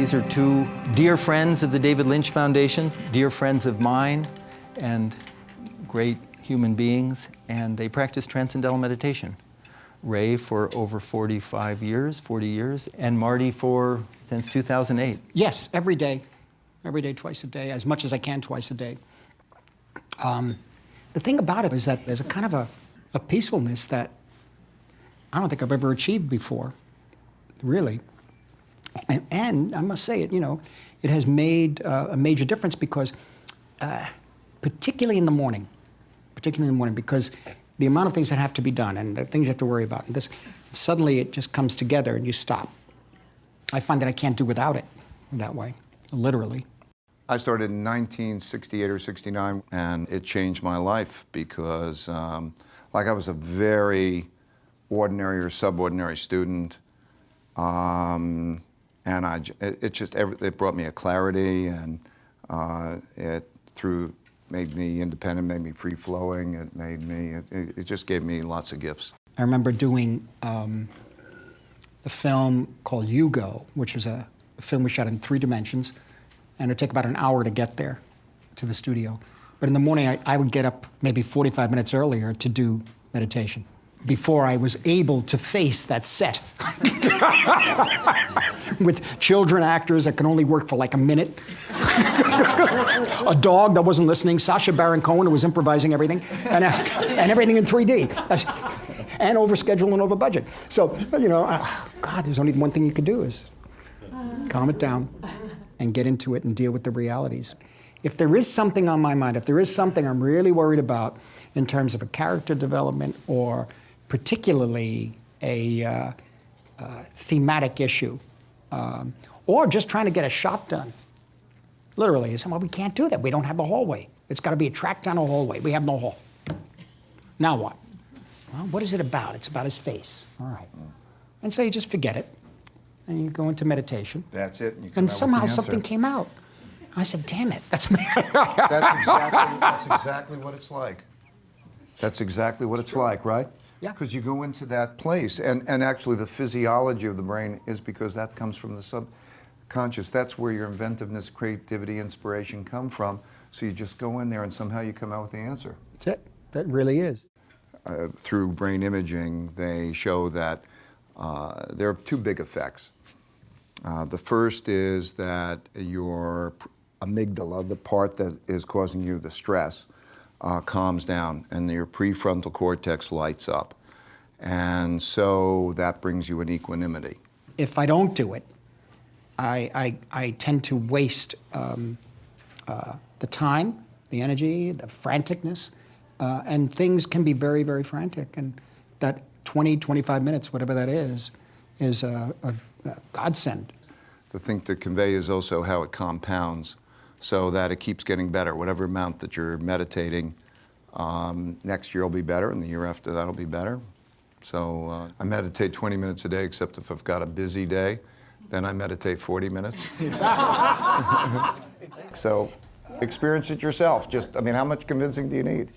These are two dear friends of the David Lynch Foundation, dear friends of mine, and great human beings, and they practice transcendental meditation. Ray for over 40 years, and Marty since 2008. Yes, every day, twice a day, as much as I can twice a day. The thing about it is that there's a kind of a peacefulness that I don't think I've ever achieved before, really. And I must say it, it has made a major difference because, particularly in the morning, because the amount of things that have to be done and the things you have to worry about, and this, suddenly it just comes together and you stop. I find that I can't do without it that way, literally. I started in 1968 or 69, and it changed my life because, like, I was a very ordinary or subordinary student, and it brought me a clarity, and it made me independent, made me free-flowing, it just gave me lots of gifts. I remember doing a film called Hugo, which was a film we shot in 3 dimensions, and it would take about an hour to get there to the studio. But in the morning, I would get up maybe 45 minutes earlier to do meditation before I was able to face that set with children actors that can only work for like a minute, a dog that wasn't listening, Sacha Baron Cohen who was improvising everything, and everything in 3D, and over schedule and over budget. So, God, there's only one thing you could do is calm it down and get into it and deal with the realities. If there is something on my mind, if there is something I'm really worried about in terms of a character development or particularly a thematic issue, or just trying to get a shot done, literally, I said, well, we can't do that. We don't have the hallway. It's got to be a track down a hallway. We have no hall. Now what? Well, what is it about? It's about his face. All right. And so you just forget it, and you go into meditation. That's it. And somehow something came out. I said, damn it, that's me. That's exactly what it's like. That's exactly what it's like, right? Yeah. Because you go into that place, and actually the physiology of the brain is because that comes from the subconscious. That's where your inventiveness, creativity, inspiration come from. So you just go in there and somehow you come out with the answer. That's it. That really is. Through brain imaging, they show that there are 2 big effects. The first is that your amygdala, the part that is causing you the stress, calms down, and your prefrontal cortex lights up. And so that brings you an equanimity. If I don't do it, I tend to waste the time, the energy, the franticness, and things can be very, very frantic. And that 20, 25 minutes, whatever that is a godsend. The thing to convey is also how it compounds so that it keeps getting better. Whatever amount that you're meditating, next year will be better, and the year after that will be better. So I meditate 20 minutes a day, except if I've got a busy day, then I meditate 40 minutes. So experience it yourself. How much convincing do you need?